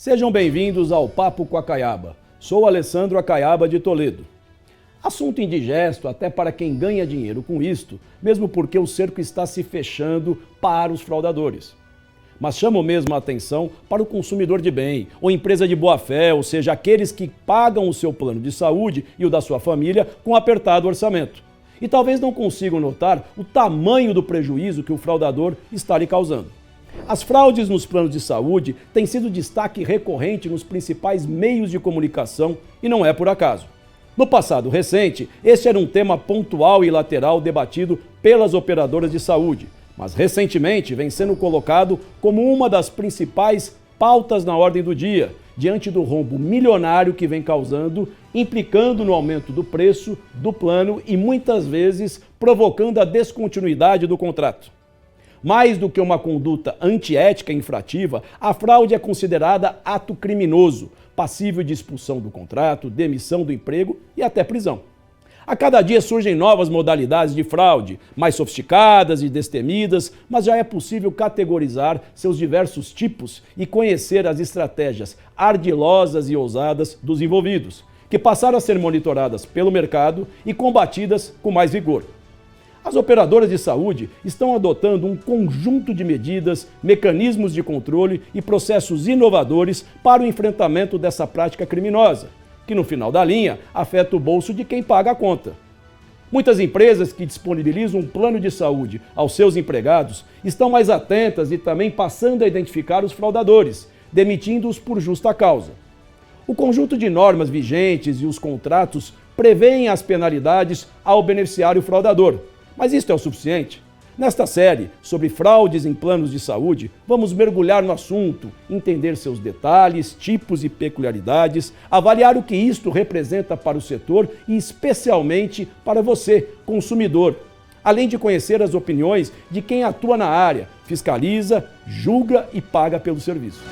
Sejam bem-vindos ao Papo com Acaiaba. Sou Alessandro Acaiaba de Toledo. Assunto indigesto até para quem ganha dinheiro com isto, mesmo porque o cerco está se fechando para os fraudadores. Mas chamo mesmo a atenção para o consumidor de bem, ou empresa de boa-fé, ou seja, aqueles que pagam o seu plano de saúde e o da sua família com apertado orçamento. E talvez não consigam notar o tamanho do prejuízo que o fraudador está lhe causando. As fraudes nos planos de saúde têm sido destaque recorrente nos principais meios de comunicação e não é por acaso. No passado recente, este era um tema pontual e lateral debatido pelas operadoras de saúde, mas recentemente vem sendo colocado como uma das principais pautas na ordem do dia, diante do rombo milionário que vem causando, implicando no aumento do preço do plano e muitas vezes provocando a descontinuidade do contrato. Mais do que uma conduta antiética e infrativa, a fraude é considerada ato criminoso, passível de expulsão do contrato, demissão do emprego e até prisão. A cada dia surgem novas modalidades de fraude, mais sofisticadas e destemidas, mas já é possível categorizar seus diversos tipos e conhecer as estratégias ardilosas e ousadas dos envolvidos, que passaram a ser monitoradas pelo mercado e combatidas com mais vigor. As operadoras de saúde estão adotando um conjunto de medidas, mecanismos de controle e processos inovadores para o enfrentamento dessa prática criminosa, que no final da linha afeta o bolso de quem paga a conta. Muitas empresas que disponibilizam um plano de saúde aos seus empregados estão mais atentas e também passando a identificar os fraudadores, demitindo-os por justa causa. O conjunto de normas vigentes e os contratos prevêem as penalidades ao beneficiário fraudador. Mas isto é o suficiente? Nesta série sobre fraudes em planos de saúde, vamos mergulhar no assunto, entender seus detalhes, tipos e peculiaridades, avaliar o que isto representa para o setor e especialmente para você, consumidor, além de conhecer as opiniões de quem atua na área, fiscaliza, julga e paga pelo serviço.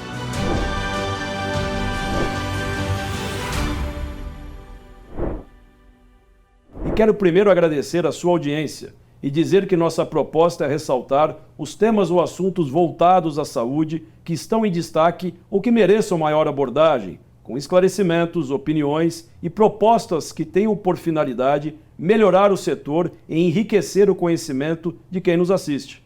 Quero primeiro agradecer a sua audiência e dizer que nossa proposta é ressaltar os temas ou assuntos voltados à saúde que estão em destaque ou que mereçam maior abordagem, com esclarecimentos, opiniões e propostas que tenham por finalidade melhorar o setor e enriquecer o conhecimento de quem nos assiste.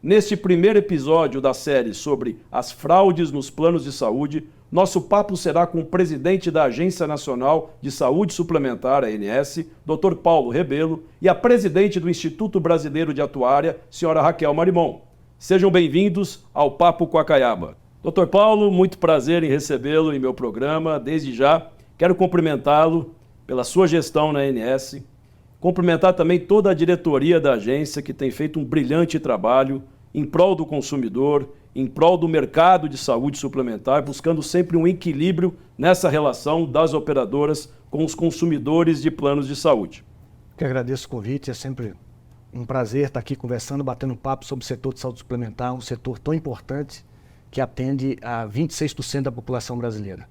Neste primeiro episódio da série sobre as fraudes nos planos de saúde, nosso papo será com o presidente da Agência Nacional de Saúde Suplementar, ANS, Dr. Paulo Rebelo, e a presidente do Instituto Brasileiro de Atuária, senhora Raquel Marimon. Sejam bem-vindos ao Papo com Acaiaba. Dr. Paulo, muito prazer em recebê-lo em meu programa. Desde já, quero cumprimentá-lo pela sua gestão na ANS, cumprimentar também toda a diretoria da agência que tem feito um brilhante trabalho em prol do consumidor, em prol do mercado de saúde suplementar, buscando sempre um equilíbrio nessa relação das operadoras com os consumidores de planos de saúde. Eu agradeço o convite, é sempre um prazer estar aqui conversando, batendo papo sobre o setor de saúde suplementar, um setor tão importante que atende a 26% da população brasileira.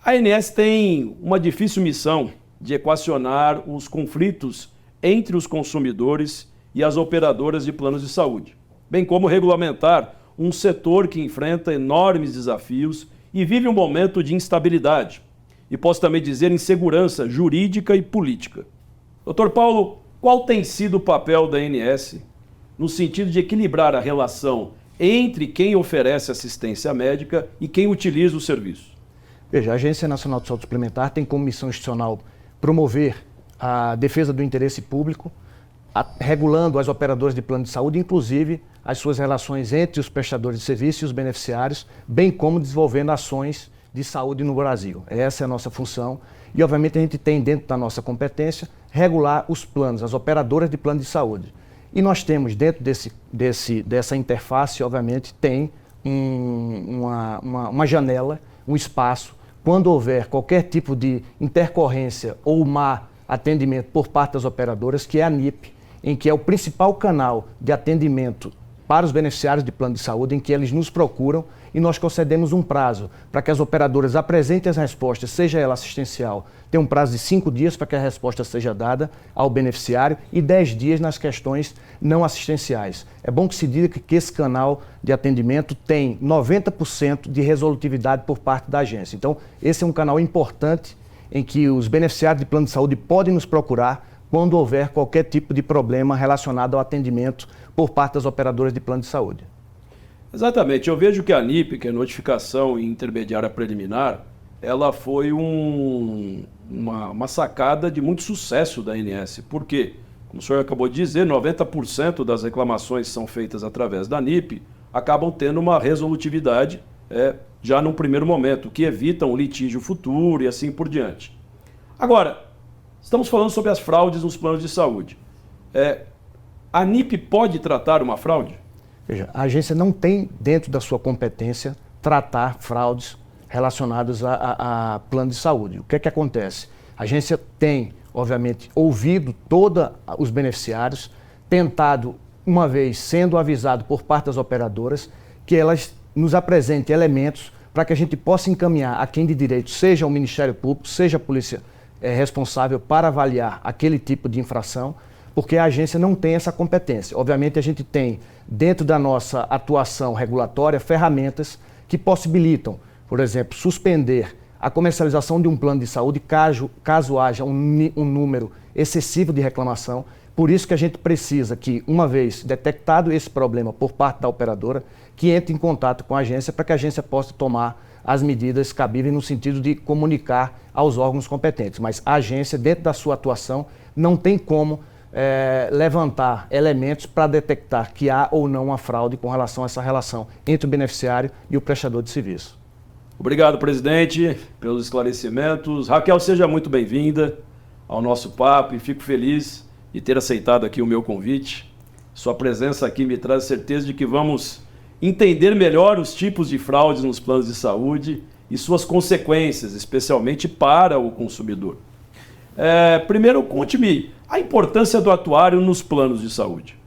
A ANS tem uma difícil missão de equacionar os conflitos entre os consumidores e as operadoras de planos de saúde, bem como regulamentar um setor que enfrenta enormes desafios e vive um momento de instabilidade, e posso também dizer insegurança jurídica e política. Dr. Paulo, qual tem sido o papel da ANS no sentido de equilibrar a relação entre quem oferece assistência médica e quem utiliza o serviço? Veja, a Agência Nacional de Saúde Suplementar tem como missão institucional promover a defesa do interesse público, regulando as operadoras de plano de saúde, inclusive as suas relações entre os prestadores de serviços e os beneficiários, bem como desenvolvendo ações de saúde no Brasil. Essa é a nossa função e, obviamente, a gente tem dentro da nossa competência regular os planos, as operadoras de plano de saúde. E nós temos dentro dessa interface, obviamente, tem uma janela, um espaço, quando houver qualquer tipo de intercorrência ou má atendimento por parte das operadoras, que é a NIP, em que é o principal canal de atendimento para os beneficiários de plano de saúde, em que eles nos procuram e nós concedemos um prazo para que as operadoras apresentem as respostas, seja ela assistencial, tem um prazo de 5 dias para que a resposta seja dada ao beneficiário e 10 dias nas questões não assistenciais. É bom que se diga que esse canal de atendimento tem 90% de resolutividade por parte da agência. Então, esse é um canal importante em que os beneficiários de plano de saúde podem nos procurar quando houver qualquer tipo de problema relacionado ao atendimento por parte das operadoras de plano de saúde. Exatamente. Eu vejo que a NIP, que é Notificação Intermediária Preliminar, ela foi uma sacada de muito sucesso da ANS. Por quê? Como o senhor acabou de dizer, 90% das reclamações que são feitas através da NIP acabam tendo uma resolutividade já num primeiro momento, que evita um litígio futuro e assim por diante. Agora, estamos falando sobre as fraudes nos planos de saúde. A NIP pode tratar uma fraude? Veja, a agência não tem dentro da sua competência tratar fraudes relacionadas a plano de saúde. O que é que acontece? A agência tem, obviamente, ouvido todos os beneficiários, tentado, uma vez sendo avisado por parte das operadoras, que elas nos apresentem elementos para que a gente possa encaminhar a quem de direito, seja o Ministério Público, seja a polícia responsável para avaliar aquele tipo de infração, porque a agência não tem essa competência. Obviamente, a gente tem, dentro da nossa atuação regulatória, ferramentas que possibilitam, por exemplo, suspender a comercialização de um plano de saúde caso haja um número excessivo de reclamação. Por isso que a gente precisa que, uma vez detectado esse problema por parte da operadora, que entre em contato com a agência para que a agência possa tomar as medidas cabíveis no sentido de comunicar aos órgãos competentes. Mas a agência, dentro da sua atuação, não tem como levantar elementos para detectar que há ou não uma fraude com relação a essa relação entre o beneficiário e o prestador de serviço. Obrigado, presidente, pelos esclarecimentos. Raquel, seja muito bem-vinda ao nosso papo e fico feliz de ter aceitado aqui o meu convite. Sua presença aqui me traz certeza de que vamos entender melhor os tipos de fraudes nos planos de saúde e suas consequências, especialmente para o consumidor. Primeiro, conte-me a importância do atuário nos planos de saúde.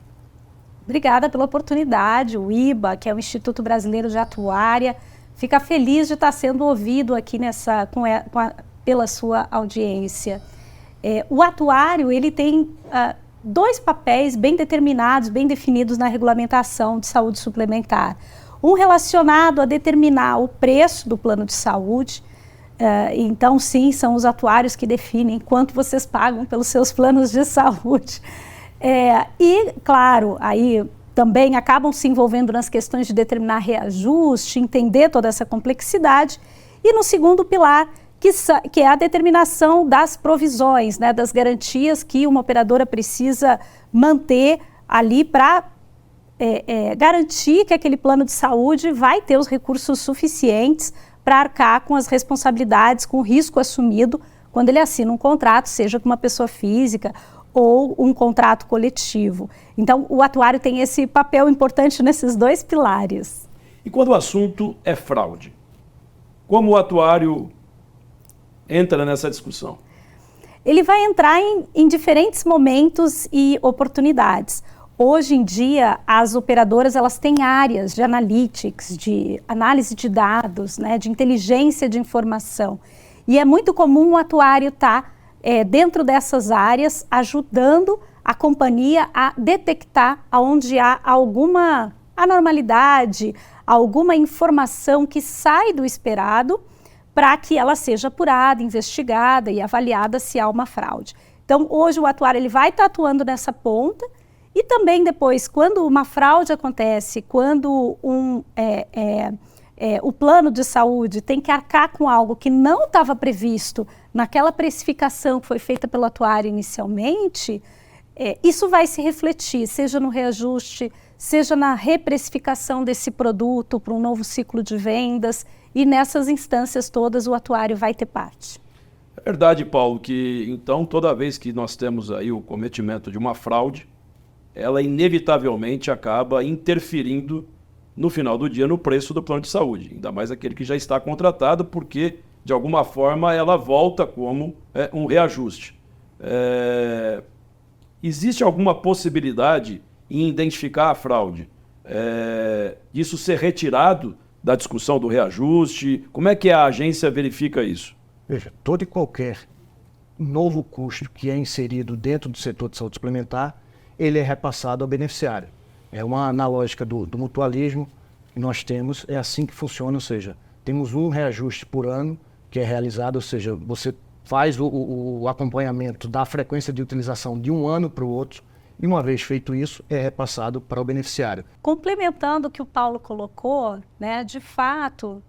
Obrigada pela oportunidade. O IBA, que é o Instituto Brasileiro de Atuária, fica feliz de estar sendo ouvido aqui pela sua audiência. O atuário ele tem dois papéis bem determinados, bem definidos na regulamentação de saúde suplementar. Um relacionado a determinar o preço do plano de saúde. Então, sim, são os atuários que definem quanto vocês pagam pelos seus planos de saúde. E, claro, aí também acabam se envolvendo nas questões de determinar reajuste, entender toda essa complexidade. E no segundo pilar, que é a determinação das provisões, né, das garantias que uma operadora precisa manter ali para garantir que aquele plano de saúde vai ter os recursos suficientes para arcar com as responsabilidades, com o risco assumido quando ele assina um contrato, seja com uma pessoa física ou um contrato coletivo. Então, o atuário tem esse papel importante nesses dois pilares. E quando o assunto é fraude, como o atuário entra nessa discussão? Ele vai entrar em diferentes momentos e oportunidades. Hoje em dia, as operadoras elas têm áreas de analytics, de análise de dados, né, de inteligência de informação. E é muito comum o atuário estar dentro dessas áreas, ajudando a companhia a detectar onde há alguma anormalidade, alguma informação que sai do esperado, para que ela seja apurada, investigada e avaliada se há uma fraude. Então, hoje o atuário ele vai estar atuando nessa ponta. E também depois, quando uma fraude acontece, quando o plano de saúde tem que arcar com algo que não estava previsto naquela precificação que foi feita pelo atuário inicialmente, isso vai se refletir, seja no reajuste, seja na reprecificação desse produto para um novo ciclo de vendas, e nessas instâncias todas o atuário vai ter parte. É verdade, Paulo, que então toda vez que nós temos aí o cometimento de uma fraude, ela inevitavelmente acaba interferindo no final do dia no preço do plano de saúde, ainda mais aquele que já está contratado, porque de alguma forma ela volta como um reajuste. Existe alguma possibilidade em identificar a fraude disso ser retirado da discussão do reajuste? Como é que a agência verifica isso? Veja, todo e qualquer novo custo que é inserido dentro do setor de saúde suplementar, ele é repassado ao beneficiário. É uma analógica do mutualismo que nós temos, é assim que funciona, ou seja, temos um reajuste por ano que é realizado, ou seja, você faz o acompanhamento da frequência de utilização de um ano para o outro, e uma vez feito isso, é repassado para o beneficiário. Complementando o que o Paulo colocou, né, de fato,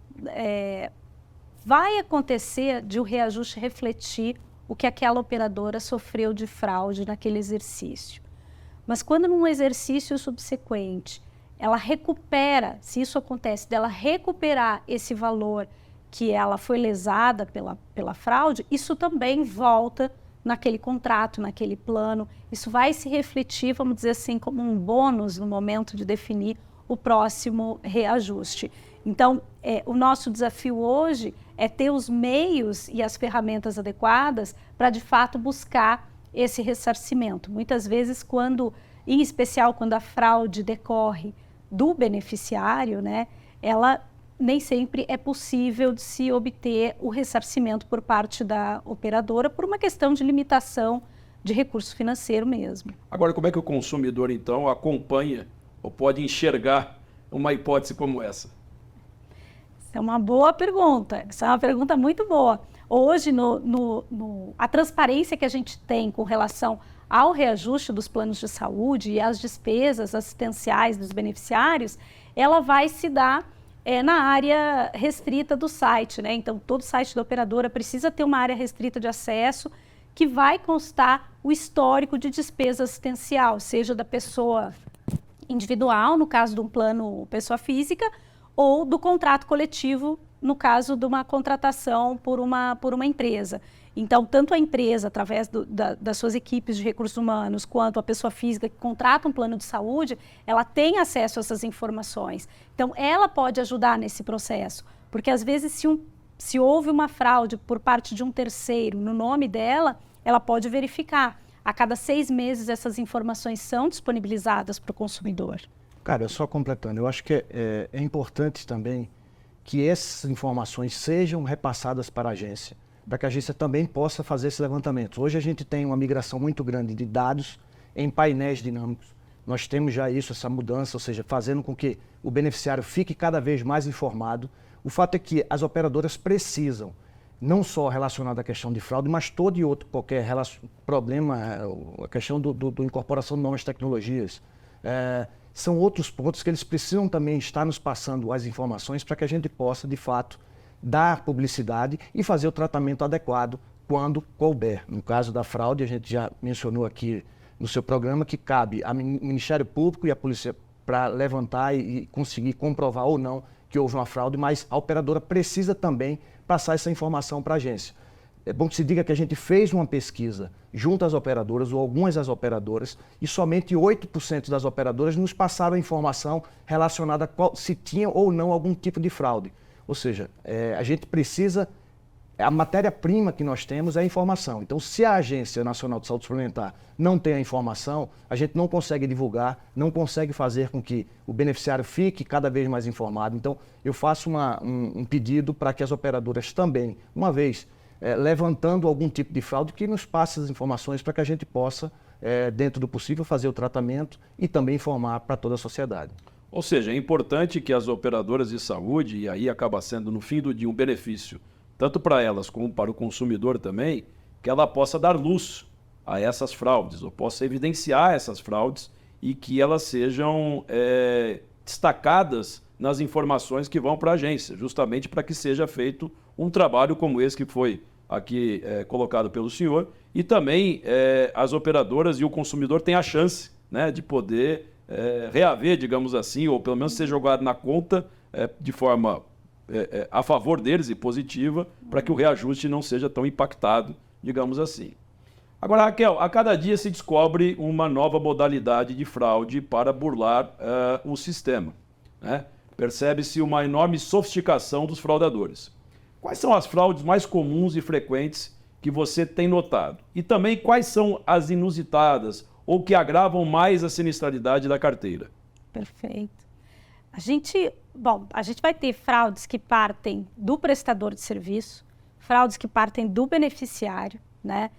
vai acontecer de o reajuste refletir o que aquela operadora sofreu de fraude naquele exercício. Mas quando num exercício subsequente, ela recupera, se isso acontece, dela recuperar esse valor que ela foi lesada pela fraude, isso também volta naquele contrato, naquele plano. Isso vai se refletir, vamos dizer assim, como um bônus no momento de definir o próximo reajuste. Então, o nosso desafio hoje é ter os meios e as ferramentas adequadas para, de fato, buscar esse ressarcimento. Muitas vezes, em especial quando a fraude decorre do beneficiário, né, ela nem sempre é possível de se obter o ressarcimento por parte da operadora por uma questão de limitação de recurso financeiro mesmo. Agora, como é que o consumidor, então, acompanha ou pode enxergar uma hipótese como essa? Essa é uma boa pergunta, essa é uma pergunta muito boa. Hoje, a transparência que a gente tem com relação ao reajuste dos planos de saúde e às despesas assistenciais dos beneficiários, ela vai se dar na área restrita do site, né? Então, todo site da operadora precisa ter uma área restrita de acesso que vai constar o histórico de despesa assistencial, seja da pessoa individual, no caso de um plano pessoa física, ou do contrato coletivo, no caso de uma contratação por uma empresa. Então, tanto a empresa, através das suas equipes de recursos humanos, quanto a pessoa física que contrata um plano de saúde, ela tem acesso a essas informações. Então, ela pode ajudar nesse processo, porque às vezes se houve uma fraude por parte de um terceiro no nome dela, ela pode verificar. A cada 6 meses essas informações são disponibilizadas para o consumidor. Cara, só completando, eu acho que é importante também que essas informações sejam repassadas para a agência, para que a agência também possa fazer esse levantamento. Hoje a gente tem uma migração muito grande de dados em painéis dinâmicos. Nós temos já essa mudança, ou seja, fazendo com que o beneficiário fique cada vez mais informado. O fato é que as operadoras precisam, não só relacionado à questão de fraude, mas todo e outro qualquer problema, a questão do incorporação de novas tecnologias. São outros pontos que eles precisam também estar nos passando as informações para que a gente possa, de fato, dar publicidade e fazer o tratamento adequado quando couber. No caso da fraude, a gente já mencionou aqui no seu programa que cabe ao Ministério Público e à Polícia para levantar e conseguir comprovar ou não que houve uma fraude, mas a operadora precisa também passar essa informação para a agência. É bom que se diga que a gente fez uma pesquisa junto às operadoras, ou algumas das operadoras, e somente 8% das operadoras nos passaram a informação relacionada a se tinha ou não algum tipo de fraude. Ou seja, a gente precisa, a matéria-prima que nós temos é a informação. Então, se a Agência Nacional de Saúde Suplementar não tem a informação, a gente não consegue divulgar, não consegue fazer com que o beneficiário fique cada vez mais informado. Então, eu faço um pedido para que as operadoras também, uma vez levantando algum tipo de fraude, que nos passe as informações para que a gente possa, dentro do possível, fazer o tratamento e também informar para toda a sociedade. Ou seja, é importante que as operadoras de saúde, e aí acaba sendo no fim do dia um benefício, tanto para elas como para o consumidor também, que ela possa dar luz a essas fraudes, ou possa evidenciar essas fraudes e que elas sejam destacadas nas informações que vão para a agência, justamente para que seja feito um trabalho como esse que foi aqui colocado pelo senhor, e também as operadoras e o consumidor têm a chance, né, de poder reaver, digamos assim, ou pelo menos ser jogado na conta de forma a favor deles e positiva, para que o reajuste não seja tão impactado, digamos assim. Agora, Raquel, a cada dia se descobre uma nova modalidade de fraude para burlar o sistema, né? Percebe-se uma enorme sofisticação dos fraudadores. Quais são as fraudes mais comuns e frequentes que você tem notado? E também quais são as inusitadas ou que agravam mais a sinistralidade da carteira? Perfeito. A gente vai ter fraudes que partem do prestador de serviço, fraudes que partem do beneficiário, né?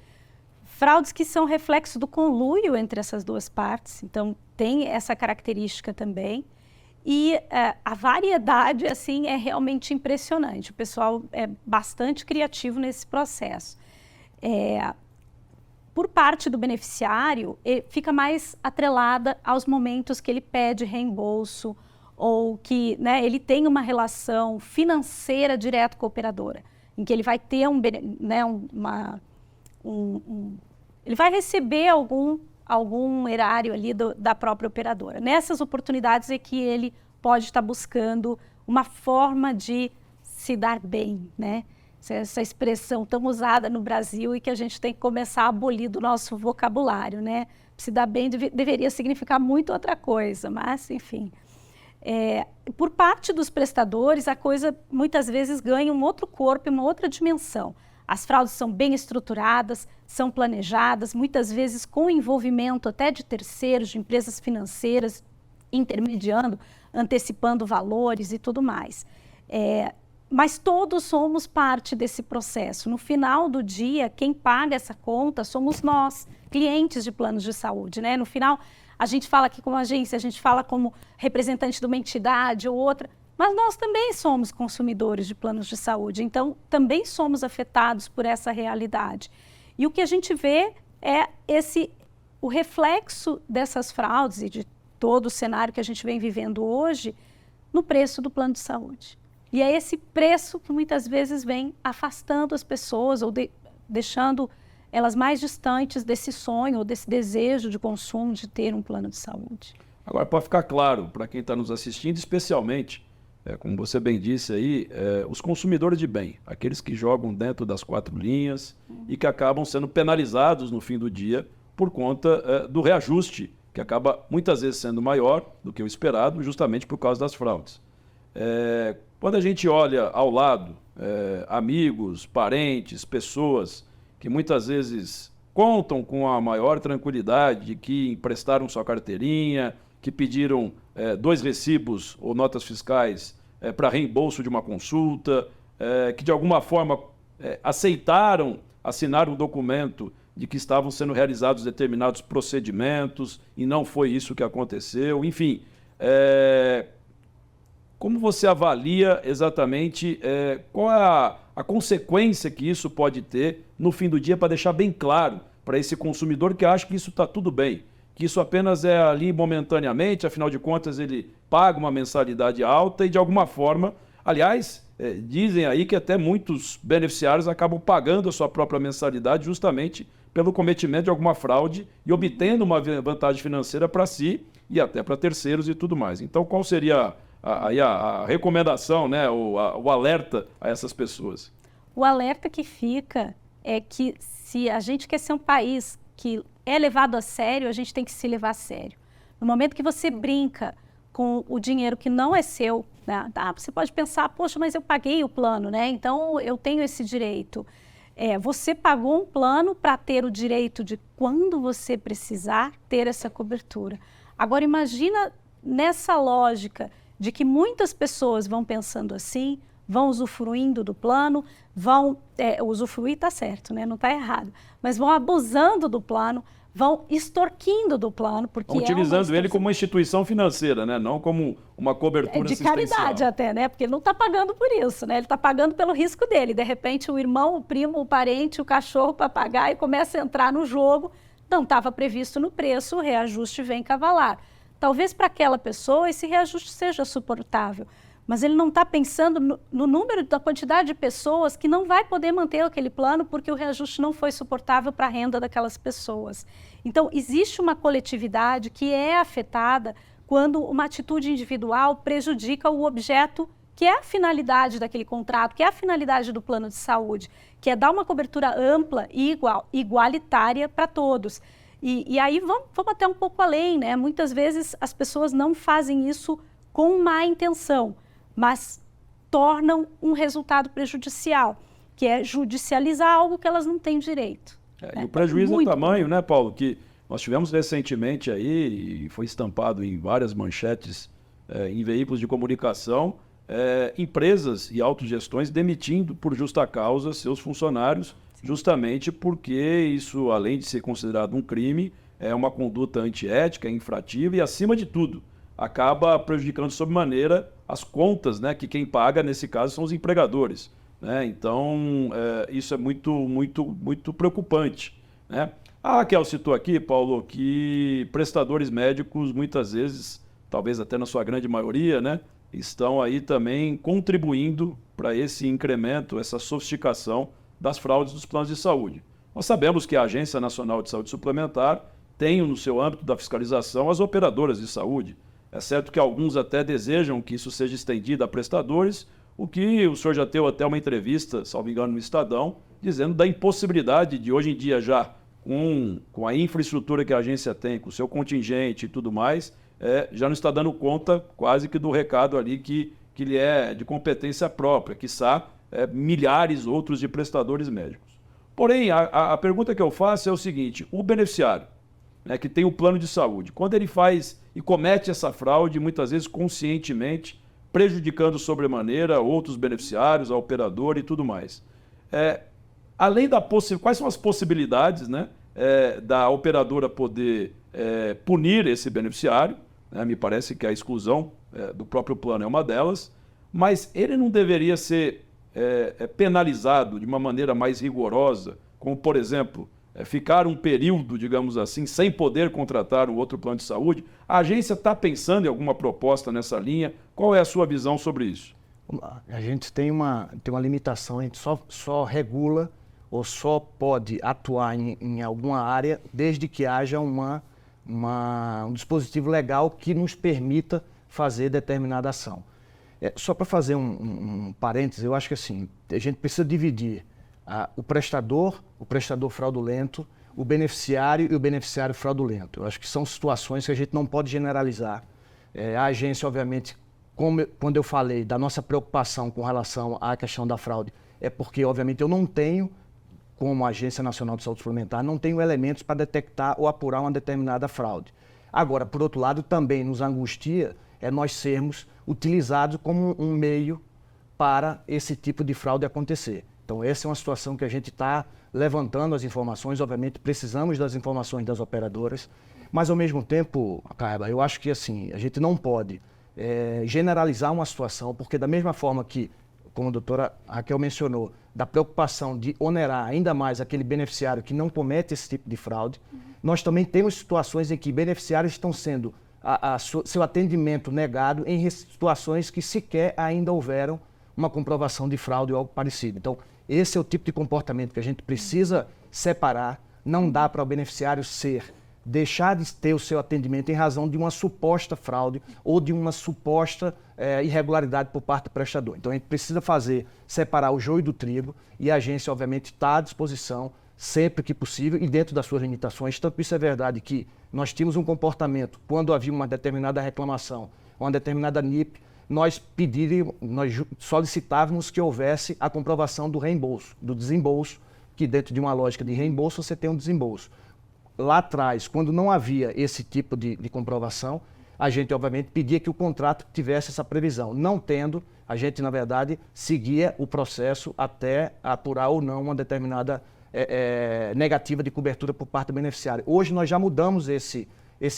Fraudes que são reflexo do conluio entre essas duas partes, então tem essa característica também. E a variedade, assim, é realmente impressionante. O pessoal é bastante criativo nesse processo. Por parte do beneficiário, fica mais atrelada aos momentos que ele pede reembolso ou que, né, ele tem uma relação financeira direto com a operadora, em que ele vai ter ele vai receber algum erário ali da própria operadora. Nessas oportunidades é que ele pode estar buscando uma forma de se dar bem, né? Essa expressão tão usada no Brasil e que a gente tem que começar a abolir do nosso vocabulário, né? Se dar bem deveria significar muito outra coisa, mas enfim. Por parte dos prestadores, a coisa muitas vezes ganha um outro corpo, uma outra dimensão. As fraudes são bem estruturadas, são planejadas, muitas vezes com envolvimento até de terceiros, de empresas financeiras, intermediando, antecipando valores e tudo mais. Mas todos somos parte desse processo. No final do dia, quem paga essa conta somos nós, clientes de planos de saúde, né? No final, a gente fala aqui como agência, a gente fala como representante de uma entidade ou outra, mas nós também somos consumidores de planos de saúde, então também somos afetados por essa realidade. E o que a gente vê é o reflexo dessas fraudes e de todo o cenário que a gente vem vivendo hoje no preço do plano de saúde. E é esse preço que muitas vezes vem afastando as pessoas ou deixando elas mais distantes desse sonho ou desse desejo de consumo de ter um plano de saúde. Agora, para ficar claro, para quem está nos assistindo, especialmente, como você bem disse aí, os consumidores de bem, aqueles que jogam dentro das 4 linhas e que acabam sendo penalizados no fim do dia por conta do reajuste, que acaba muitas vezes sendo maior do que o esperado, justamente por causa das fraudes. Quando a gente olha ao lado, amigos, parentes, pessoas que muitas vezes contam com a maior tranquilidade de que emprestaram sua carteirinha, que pediram 2 recibos ou notas fiscais para reembolso de uma consulta, que de alguma forma aceitaram assinar um documento de que estavam sendo realizados determinados procedimentos e não foi isso que aconteceu. Enfim, como você avalia exatamente qual é a consequência que isso pode ter no fim do dia, para deixar bem claro para esse consumidor que acha que isso está tudo bem, que isso apenas é ali momentaneamente, afinal de contas ele paga uma mensalidade alta e de alguma forma, aliás, dizem aí que até muitos beneficiários acabam pagando a sua própria mensalidade justamente pelo cometimento de alguma fraude e obtendo uma vantagem financeira para si e até para terceiros e tudo mais. Então, qual seria a recomendação, né, o alerta a essas pessoas? O alerta que fica é que se a gente quer ser um país que é levado a sério, a gente tem que se levar a sério. No momento que você brinca com o dinheiro que não é seu, né, você pode pensar, poxa, mas eu paguei o plano, né? Então eu tenho esse direito. Você pagou um plano para ter o direito de, quando você precisar, ter essa cobertura. Agora imagina nessa lógica de que muitas pessoas vão pensando assim, vão usufruindo do plano, usufruir está certo, né? Não está errado, mas vão abusando do plano, vão extorquindo do plano, porque utilizando ele como uma instituição financeira, né? Não como uma cobertura de caridade até, né? Porque ele não está pagando por isso, né? Ele está pagando pelo risco dele. De repente o irmão, o primo, o parente, o cachorro, o papagaio começa a entrar no jogo, não estava previsto no preço, o reajuste vem cavalar. Talvez para aquela pessoa esse reajuste seja suportável, mas ele não está pensando no número, da quantidade de pessoas que não vai poder manter aquele plano porque o reajuste não foi suportável para a renda daquelas pessoas. Então, existe uma coletividade que é afetada quando uma atitude individual prejudica o objeto que é a finalidade daquele contrato, que é a finalidade do plano de saúde, que é dar uma cobertura ampla e igualitária para todos. E aí vamos até um pouco além, né? Muitas vezes as pessoas não fazem isso com má intenção, mas tornam um resultado prejudicial, que é judicializar algo que elas não têm direito. E o prejuízo é tamanho, né, Paulo? Que nós tivemos recentemente aí, e foi estampado em várias manchetes em veículos de comunicação, empresas e autogestões demitindo por justa causa seus funcionários, justamente porque isso, além de ser considerado um crime, é uma conduta antiética, infrativa e, acima de tudo, acaba prejudicando sobremaneira as contas, né, que quem paga, nesse caso, são os empregadores. Né? Então, isso é muito preocupante. Né? A Raquel citou aqui, Paulo, que prestadores médicos, muitas vezes, talvez até na sua grande maioria, né, estão aí também contribuindo para esse incremento, essa sofisticação das fraudes dos planos de saúde. Nós sabemos que a Agência Nacional de Saúde Suplementar tem no seu âmbito da fiscalização as operadoras de saúde. É certo que alguns até desejam que isso seja estendido a prestadores, o que o senhor já teve até uma entrevista, salvo engano, no Estadão, dizendo da impossibilidade de hoje em dia já, com a infraestrutura que a agência tem, com o seu contingente e tudo mais, já não está dando conta quase que do recado ali que lhe é de competência própria, quiçá milhares outros de prestadores médicos. Porém, a pergunta que eu faço é o seguinte: o beneficiário, né, que tem o plano de saúde, quando ele faz e comete essa fraude, muitas vezes conscientemente, prejudicando sobremaneira outros beneficiários, a operadora e tudo mais. Além quais são as possibilidades, né, da operadora poder punir esse beneficiário? Né, me parece que a exclusão do próprio plano é uma delas, mas ele não deveria ser penalizado de uma maneira mais rigorosa, como, por exemplo, ficar um período, digamos assim, sem poder contratar o outro plano de saúde? A agência está pensando em alguma proposta nessa linha? Qual é a sua visão sobre isso? A gente tem uma limitação, a gente só regula ou só pode atuar em alguma área desde que haja um dispositivo legal que nos permita fazer determinada ação. Só para fazer um parêntese, eu acho que assim, a gente precisa dividir o prestador fraudulento, o beneficiário e o beneficiário fraudulento. Eu acho que são situações que a gente não pode generalizar. A agência, obviamente, quando eu falei da nossa preocupação com relação à questão da fraude, é porque, obviamente, eu não tenho, como Agência Nacional de Saúde Suplementar, não tenho elementos para detectar ou apurar uma determinada fraude. Agora, por outro lado, também nos angustia nós sermos utilizados como um meio para esse tipo de fraude acontecer. Então, essa é uma situação que a gente está levantando as informações, obviamente precisamos das informações das operadoras, mas ao mesmo tempo, Caiaba, eu acho que assim, a gente não pode generalizar uma situação, porque da mesma forma que, como a doutora Raquel mencionou, da preocupação de onerar ainda mais aquele beneficiário que não comete esse tipo de fraude, nós também temos situações em que beneficiários estão sendo seu atendimento negado em situações que sequer ainda houveram uma comprovação de fraude ou algo parecido. Então, esse é o tipo de comportamento que a gente precisa separar. Não dá para o beneficiário deixar de ter o seu atendimento em razão de uma suposta fraude ou de uma suposta irregularidade por parte do prestador. Então, a gente precisa separar o joio do trigo, e a agência, obviamente, está à disposição sempre que possível e dentro das suas limitações. Tanto isso é verdade que nós tínhamos um comportamento, quando havia uma determinada reclamação, uma determinada NIP, nós solicitávamos que houvesse a comprovação do reembolso, do desembolso, que dentro de uma lógica de reembolso você tem um desembolso. Lá atrás, quando não havia esse tipo de comprovação, a gente obviamente pedia que o contrato tivesse essa previsão. Não tendo, a gente na verdade seguia o processo até apurar ou não uma determinada negativa de cobertura por parte do beneficiário. Hoje nós já mudamos esse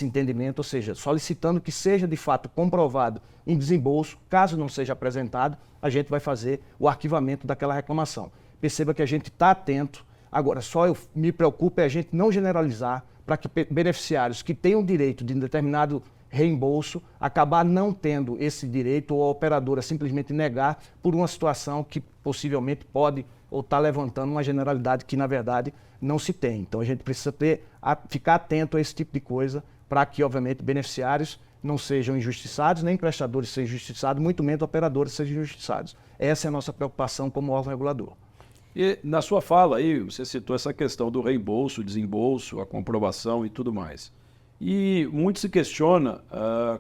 entendimento, ou seja, solicitando que seja de fato comprovado em desembolso. Caso não seja apresentado, a gente vai fazer o arquivamento daquela reclamação. Perceba que a gente está atento. Agora, me preocupa a gente não generalizar para que beneficiários que tenham direito de um determinado reembolso acabar não tendo esse direito, ou a operadora simplesmente negar por uma situação que possivelmente pode ou está levantando uma generalidade que, na verdade, não se tem. Então, a gente precisa ficar atento a esse tipo de coisa para que, obviamente, beneficiários não sejam injustiçados, nem prestadores sejam injustiçados, muito menos operadores sejam injustiçados. Essa é a nossa preocupação como órgão regulador. E na sua fala aí, você citou essa questão do reembolso, desembolso, a comprovação e tudo mais. E muito se questiona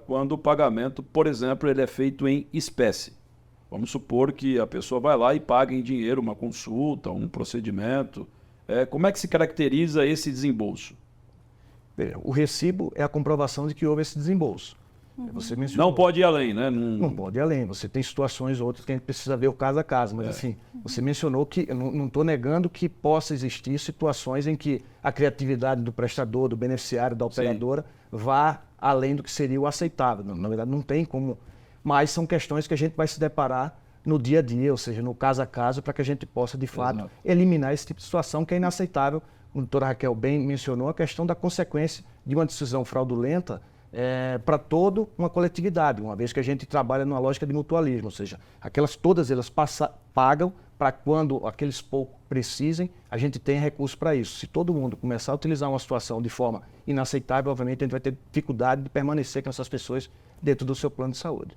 quando o pagamento, por exemplo, ele é feito em espécie. Vamos supor que a pessoa vai lá e paga em dinheiro uma consulta, um procedimento. Como é que se caracteriza esse desembolso? O recibo é a comprovação de que houve esse desembolso. Você mencionou. Não pode ir além, né? Não pode ir além. Você tem situações outras que a gente precisa ver o caso a caso. Mas assim, você mencionou que, eu não estou negando que possa existir situações em que a criatividade do prestador, do beneficiário, da operadora, vá além do que seria o aceitável. Na verdade, não tem como. Mas são questões que a gente vai se deparar no dia a dia, ou seja, no caso a caso, para que a gente possa, de fato, eliminar esse tipo de situação que é inaceitável. A doutora Raquel bem mencionou a questão da consequência de uma decisão fraudulenta para toda uma coletividade, uma vez que a gente trabalha numa lógica de mutualismo, ou seja, todas elas pagam para quando aqueles poucos precisem, a gente tem recurso para isso. Se todo mundo começar a utilizar uma situação de forma inaceitável, obviamente a gente vai ter dificuldade de permanecer com essas pessoas dentro do seu plano de saúde.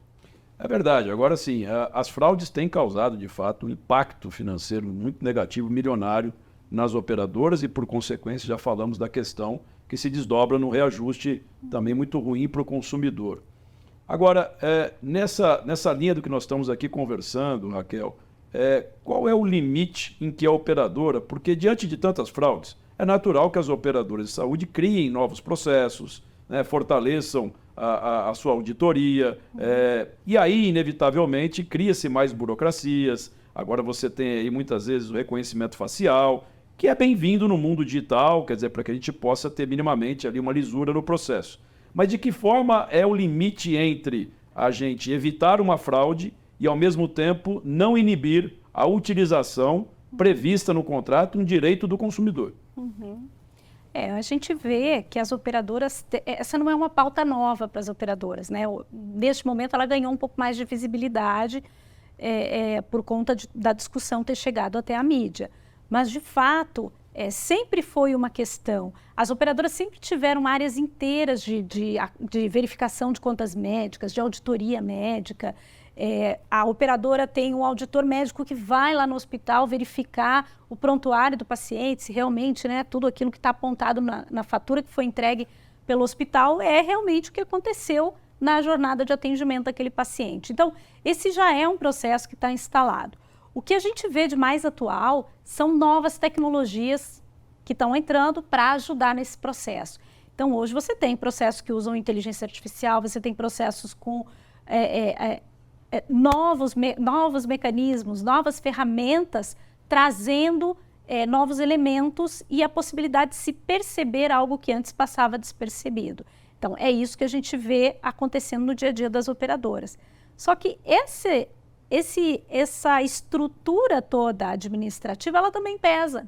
É verdade. Agora sim, as fraudes têm causado, de fato, um impacto financeiro muito negativo, milionário, nas operadoras e, por consequência, já falamos da questão que se desdobra no reajuste também muito ruim para o consumidor. Agora, nessa linha do que nós estamos aqui conversando, Raquel, qual é o limite em que a operadora, porque diante de tantas fraudes, é natural que as operadoras de saúde criem novos processos, né, fortaleçam a sua auditoria, e aí, inevitavelmente, cria-se mais burocracias. Agora você tem aí muitas vezes o reconhecimento facial, que é bem-vindo no mundo digital, quer dizer, para que a gente possa ter minimamente ali uma lisura no processo. Mas de que forma é o limite entre a gente evitar uma fraude e, ao mesmo tempo, não inibir a utilização prevista no contrato, um direito do consumidor? A gente vê que as operadoras, essa não é uma pauta nova para as operadoras, né? Neste momento ela ganhou um pouco mais de visibilidade por conta da discussão ter chegado até a mídia. Mas, de fato, sempre foi uma questão. As operadoras sempre tiveram áreas inteiras de verificação de contas médicas, de auditoria médica. A operadora tem um auditor médico que vai lá no hospital verificar o prontuário do paciente, se realmente, né, tudo aquilo que está apontado na fatura que foi entregue pelo hospital é realmente o que aconteceu na jornada de atendimento daquele paciente. Então, esse já é um processo que está instalado. O que a gente vê de mais atual são novas tecnologias que estão entrando para ajudar nesse processo. Então, hoje você tem processos que usam inteligência artificial, você tem processos com novos mecanismos, novas ferramentas, trazendo novos elementos e a possibilidade de se perceber algo que antes passava despercebido. Então, é isso que a gente vê acontecendo no dia a dia das operadoras. Só que essa estrutura toda administrativa, ela também pesa.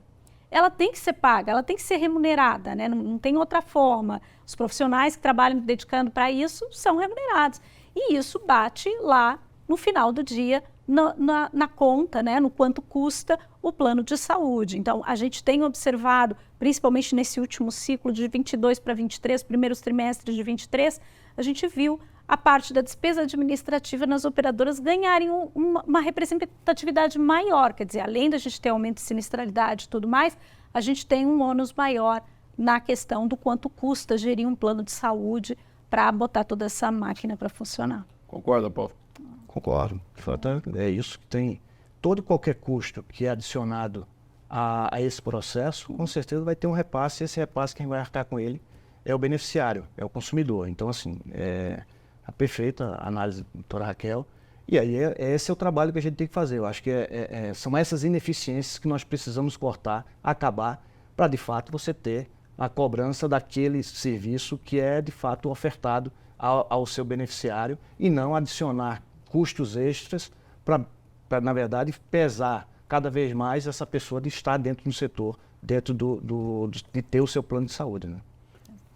Ela tem que ser paga, ela tem que ser remunerada, né? Não tem outra forma. Os profissionais que trabalham dedicando para isso são remunerados. E isso bate lá no final do dia, na conta, né? No quanto custa o plano de saúde. Então, a gente tem observado, principalmente nesse último ciclo de 22 para 23, primeiros trimestres de 23, a gente viu a parte da despesa administrativa nas operadoras ganharem uma representatividade maior. Quer dizer, além da gente ter aumento de sinistralidade e tudo mais, a gente tem um ônus maior na questão do quanto custa gerir um plano de saúde para botar toda essa máquina para funcionar. Concorda, Paulo? Concordo. É isso que tem. Todo e qualquer custo que é adicionado a esse processo, com certeza vai ter um repasse, e esse repasse quem vai arcar com ele é o beneficiário, é o consumidor. Então, assim, a perfeita análise da doutora Raquel. E aí, esse é o trabalho que a gente tem que fazer. Eu acho que são essas ineficiências que nós precisamos cortar, acabar, para, de fato, você ter a cobrança daquele serviço que é, de fato, ofertado ao seu beneficiário e não adicionar custos extras para, na verdade, pesar cada vez mais essa pessoa de estar dentro do setor, dentro de ter o seu plano de saúde, né?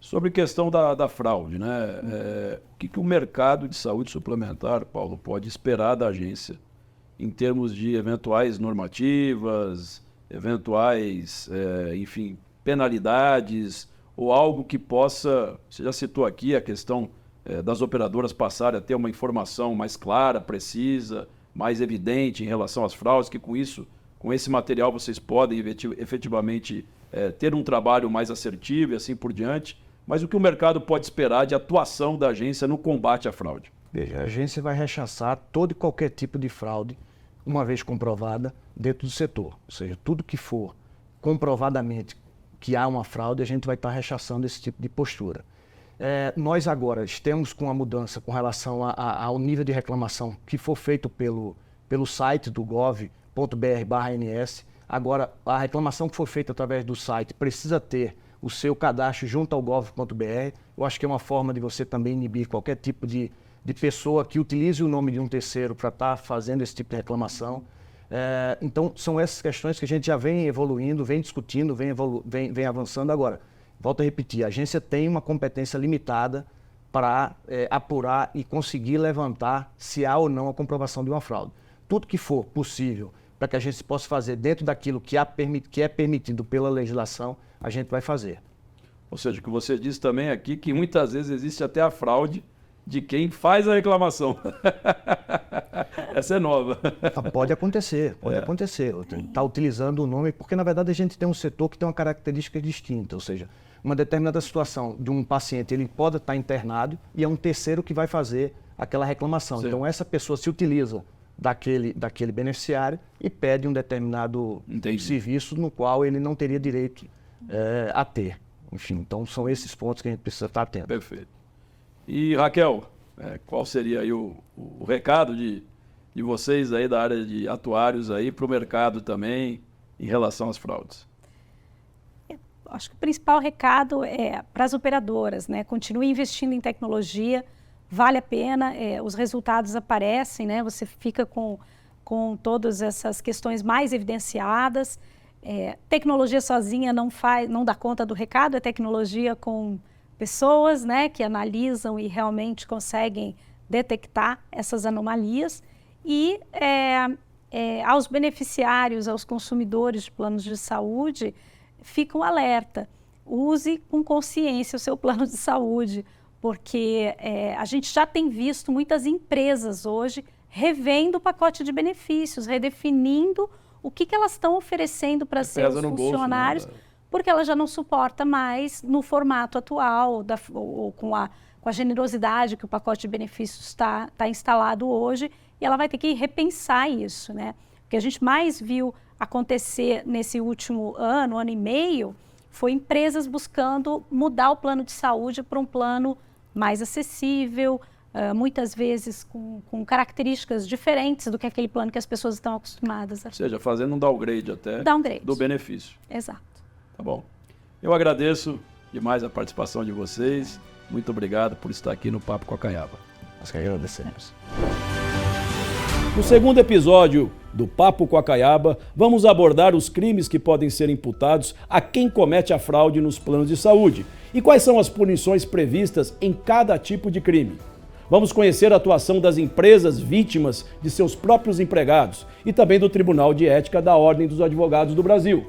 Sobre a questão da fraude, né? O que o mercado de saúde suplementar, Paulo, pode esperar da agência em termos de eventuais normativas, eventuais, enfim, penalidades ou algo que possa... Você já citou aqui a questão das operadoras passarem a ter uma informação mais clara, precisa, mais evidente em relação às fraudes, que com isso, com esse material vocês podem efetivamente ter um trabalho mais assertivo e assim por diante. Mas o que o mercado pode esperar de atuação da agência no combate à fraude? Veja, a agência vai rechaçar todo e qualquer tipo de fraude, uma vez comprovada, dentro do setor. Ou seja, tudo que for comprovadamente que há uma fraude, a gente vai estar rechaçando esse tipo de postura. Nós agora estamos com a mudança com relação ao nível de reclamação que for feito pelo site do gov.br/ns. Agora, a reclamação que for feita através do site precisa ter o seu cadastro junto ao gov.br. Eu acho que é uma forma de você também inibir qualquer tipo de pessoa que utilize o nome de um terceiro para estar fazendo esse tipo de reclamação. Então, são essas questões que a gente já vem evoluindo, vem discutindo, vem avançando. Agora, volto a repetir, a agência tem uma competência limitada para apurar e conseguir levantar se há ou não a comprovação de uma fraude. Tudo que for possível para que a gente possa fazer dentro daquilo que é permitido pela legislação, a gente vai fazer. Ou seja, o que você disse também aqui, que muitas vezes existe até a fraude de quem faz a reclamação. Essa é nova. Pode acontecer, pode acontecer. Está utilizando o nome, porque na verdade a gente tem um setor que tem uma característica distinta, ou seja, uma determinada situação de um paciente, ele pode estar internado e é um terceiro que vai fazer aquela reclamação. Sim. Então essa pessoa se utiliza daquele beneficiário e pede um determinado serviço no qual ele não teria direito a ter. Enfim, então são esses pontos que a gente precisa estar atento. Perfeito. E Raquel, qual seria aí o recado de vocês aí da área de atuários aí para o mercado também em relação às fraudes? Acho que o principal recado é para as operadoras, né? Continue investindo em tecnologia, vale a pena, os resultados aparecem, né? Você fica com todas essas questões mais evidenciadas. Tecnologia sozinha não dá conta do recado, é tecnologia com pessoas, né, que analisam e realmente conseguem detectar essas anomalias. E aos beneficiários, aos consumidores de planos de saúde, fica um alerta. Use com consciência o seu plano de saúde, porque a gente já tem visto muitas empresas hoje revendo o pacote de benefícios, redefinindo o que elas estão oferecendo para seus funcionários, bolso, né? Porque ela já não suporta mais no formato atual, ou com a generosidade que o pacote de benefícios está instalado hoje, e ela vai ter que repensar isso, né? O que a gente mais viu acontecer nesse último ano e meio, foi empresas buscando mudar o plano de saúde para um plano mais acessível, muitas vezes com características diferentes do que aquele plano que as pessoas estão acostumadas a. Ou seja, fazendo um downgrade até do benefício. Exato. Tá bom. Eu agradeço demais a participação de vocês. Muito obrigado por estar aqui no Papo com a Caiaba. Nós que agradecemos. No segundo episódio do Papo com a Caiaba, vamos abordar os crimes que podem ser imputados a quem comete a fraude nos planos de saúde e quais são as punições previstas em cada tipo de crime. Vamos conhecer a atuação das empresas vítimas de seus próprios empregados e também do Tribunal de Ética da Ordem dos Advogados do Brasil.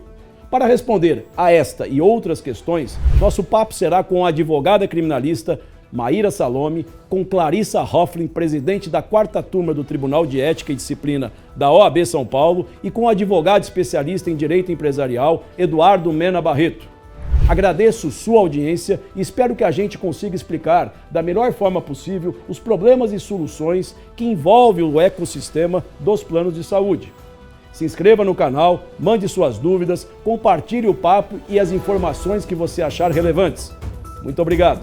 Para responder a esta e outras questões, nosso papo será com a advogada criminalista Maíra Salome, com Clarissa Hofflin, presidente da 4ª turma do Tribunal de Ética e Disciplina da OAB São Paulo, e com o advogado especialista em Direito Empresarial, Eduardo Mena Barreto. Agradeço sua audiência e espero que a gente consiga explicar da melhor forma possível os problemas e soluções que envolvem o ecossistema dos planos de saúde. Se inscreva no canal, mande suas dúvidas, compartilhe o papo e as informações que você achar relevantes. Muito obrigado!